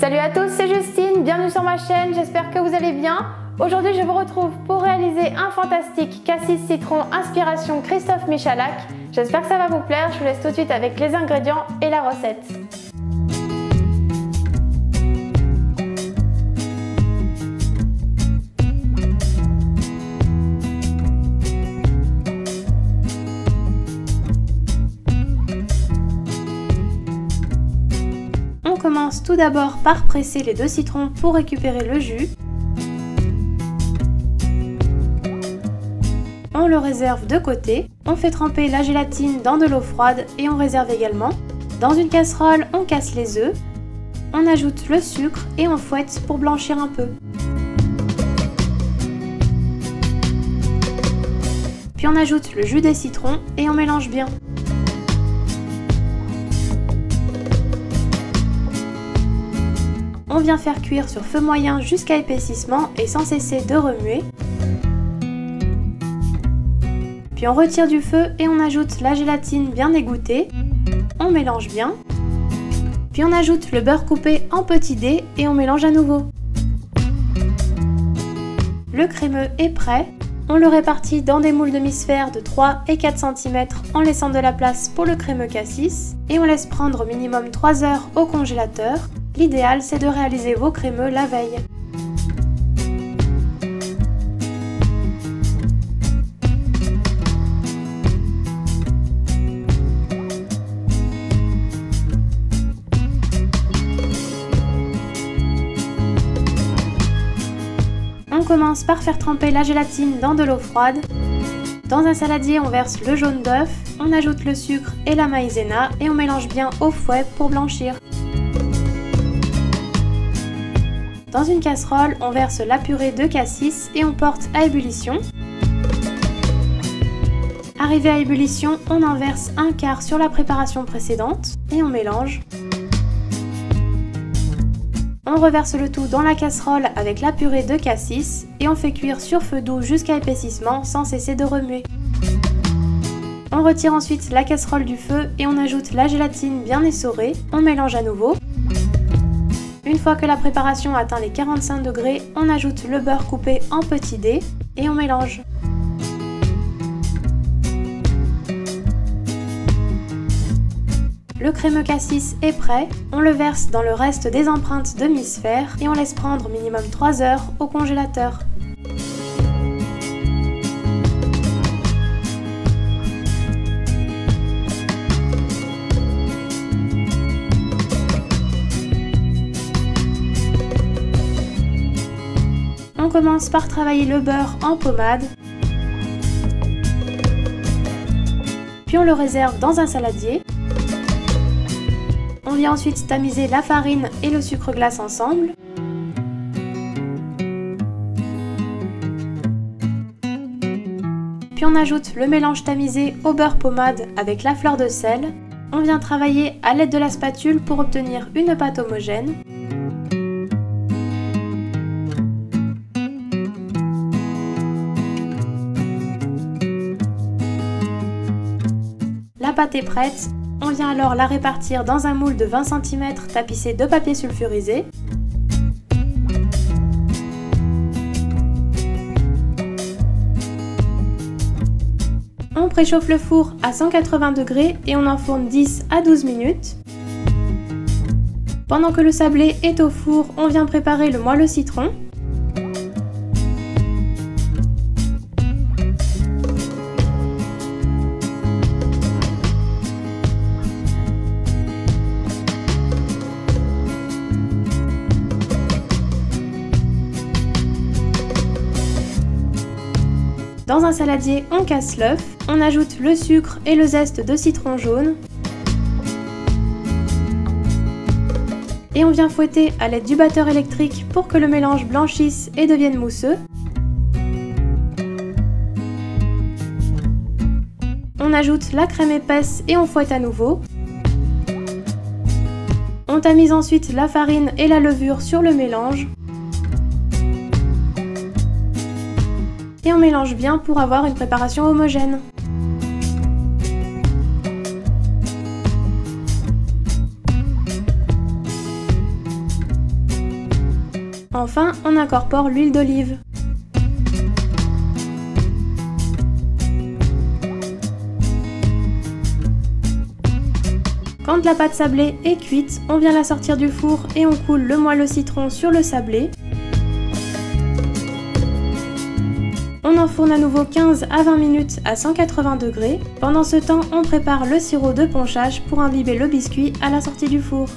Salut à tous, c'est Justine, bienvenue sur ma chaîne, j'espère que vous allez bien. Aujourd'hui je vous retrouve pour réaliser un fantastique cassis citron inspiration Christophe Michalak. J'espère que ça va vous plaire, je vous laisse tout de suite avec les ingrédients et la recette. On commence tout d'abord par presser les 2 citrons pour récupérer le jus. On le réserve de côté. On fait tremper la gélatine dans de l'eau froide et on réserve également. Dans une casserole, on casse les œufs. On ajoute le sucre et on fouette pour blanchir un peu. Puis on ajoute le jus des citrons et on mélange bien. On vient faire cuire sur feu moyen jusqu'à épaississement et sans cesser de remuer. Puis on retire du feu et on ajoute la gélatine bien égouttée. On mélange bien. Puis on ajoute le beurre coupé en petits dés et on mélange à nouveau. Le crémeux est prêt. On le répartit dans des moules demi-sphères de 3 et 4 cm en laissant de la place pour le crémeux cassis. Et on laisse prendre au minimum 3 heures au congélateur. L'idéal, c'est de réaliser vos crémeux la veille. On commence par faire tremper la gélatine dans de l'eau froide. Dans un saladier, on verse le jaune d'œuf, on ajoute le sucre et la maïzena et on mélange bien au fouet pour blanchir. Dans une casserole, on verse la purée de cassis et on porte à ébullition. Arrivé à ébullition, on en verse un quart sur la préparation précédente et on mélange. On reverse le tout dans la casserole avec la purée de cassis et on fait cuire sur feu doux jusqu'à épaississement sans cesser de remuer. On retire ensuite la casserole du feu et on ajoute la gélatine bien essorée, on mélange à nouveau. Une fois que la préparation atteint les 45 degrés, on ajoute le beurre coupé en petits dés et on mélange. Le crémeux cassis est prêt, on le verse dans le reste des empreintes demi-sphère et on laisse prendre minimum 3 heures au congélateur. On commence par travailler le beurre en pommade, puis on le réserve dans un saladier. On vient ensuite tamiser la farine et le sucre glace ensemble. Puis on ajoute le mélange tamisé au beurre pommade avec la fleur de sel. On vient travailler à l'aide de la spatule pour obtenir une pâte homogène. La pâte est prête, on vient alors la répartir dans un moule de 20 cm tapissé de papier sulfurisé. On préchauffe le four à 180 degrés et on enfourne 10 à 12 minutes. Pendant que le sablé est au four, on vient préparer le moelle au citron. Dans un saladier, on casse l'œuf, on ajoute le sucre et le zeste de citron jaune. Et on vient fouetter à l'aide du batteur électrique pour que le mélange blanchisse et devienne mousseux. On ajoute la crème épaisse et on fouette à nouveau. On tamise ensuite la farine et la levure sur le mélange. Et on mélange bien pour avoir une préparation homogène. enfin, on incorpore l'huile d'olive. Quand la pâte sablée est cuite, on vient la sortir du four et on coule le moelle au citron sur le sablé. On enfourne à nouveau 15 à 20 minutes à 180 degrés. Pendant ce temps, on prépare le sirop de ponchage pour imbiber le biscuit à la sortie du four.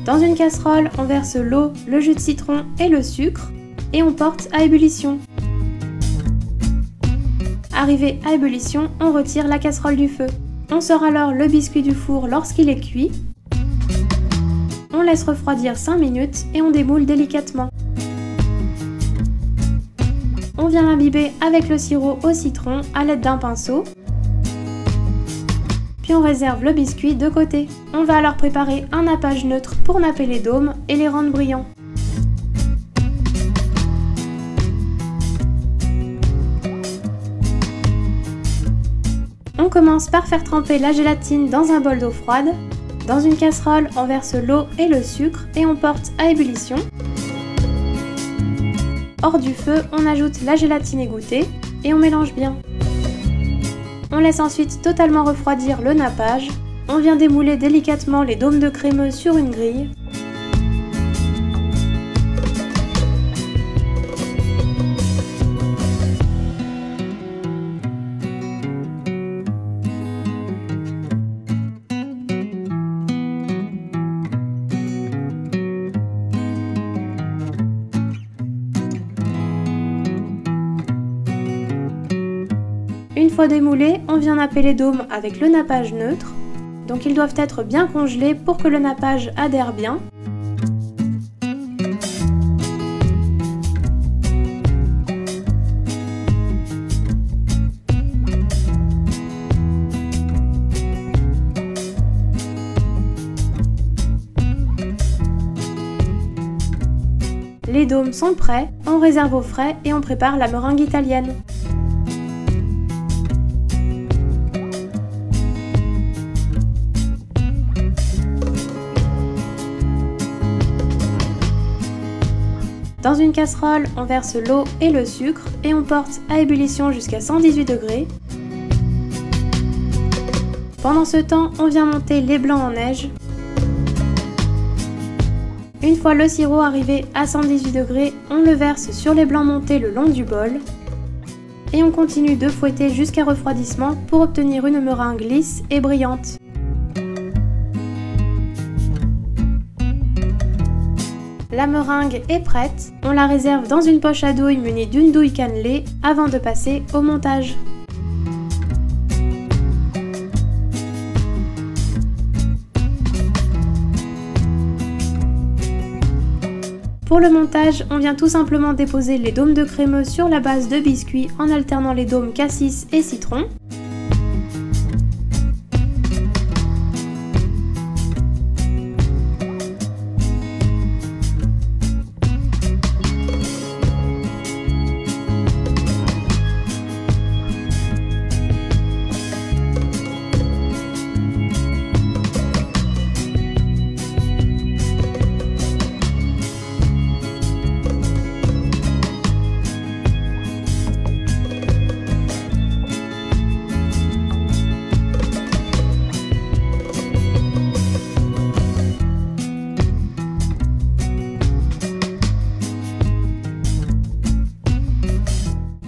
Dans une casserole, on verse l'eau, le jus de citron et le sucre et on porte à ébullition. Arrivé à ébullition, on retire la casserole du feu. On sort alors le biscuit du four lorsqu'il est cuit. On laisse refroidir 5 minutes et on démoule délicatement. On vient l'imbiber avec le sirop au citron à l'aide d'un pinceau. Puis on réserve le biscuit de côté. On va alors préparer un nappage neutre pour napper les dômes et les rendre brillants. On commence par faire tremper la gélatine dans un bol d'eau froide. Dans une casserole, on verse l'eau et le sucre et on porte à ébullition. Hors du feu, on ajoute la gélatine égouttée et on mélange bien. On laisse ensuite totalement refroidir le nappage. On vient démouler délicatement les dômes de crémeux sur une grille. Une fois démoulés, on vient napper les dômes avec le nappage neutre. Donc ils doivent être bien congelés pour que le nappage adhère bien. Les dômes sont prêts, on réserve au frais et on prépare la meringue italienne. Dans une casserole, on verse l'eau et le sucre et on porte à ébullition jusqu'à 118 degrés. Pendant ce temps, on vient monter les blancs en neige. Une fois le sirop arrivé à 118 degrés, on le verse sur les blancs montés le long du bol. Et on continue de fouetter jusqu'à refroidissement pour obtenir une meringue lisse et brillante. La meringue est prête, on la réserve dans une poche à douille munie d'une douille cannelée avant de passer au montage. Pour le montage, on vient tout simplement déposer les dômes de crémeux sur la base de biscuits en alternant les dômes cassis et citron.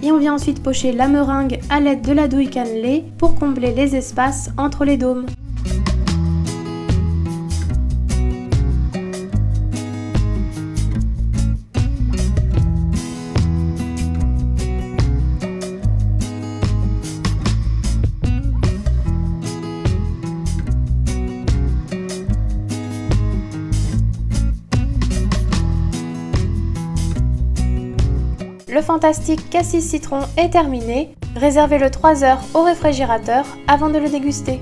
Et on vient ensuite pocher la meringue à l'aide de la douille cannelée pour combler les espaces entre les dômes. Le fantastique cassis citron est terminé. Réservez-le 3 heures au réfrigérateur avant de le déguster.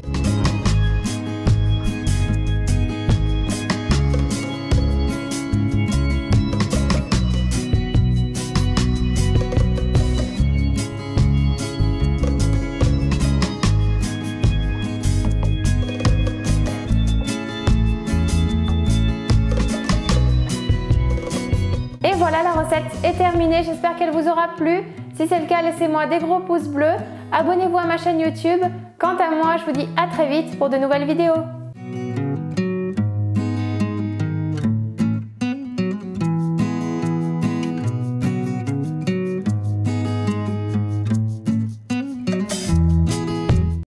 recette est terminée, j'espère qu'elle vous aura plu. Si c'est le cas, laissez-moi des gros pouces bleus, abonnez-vous à ma chaîne YouTube. Quant à moi, je vous dis à très vite pour de nouvelles vidéos.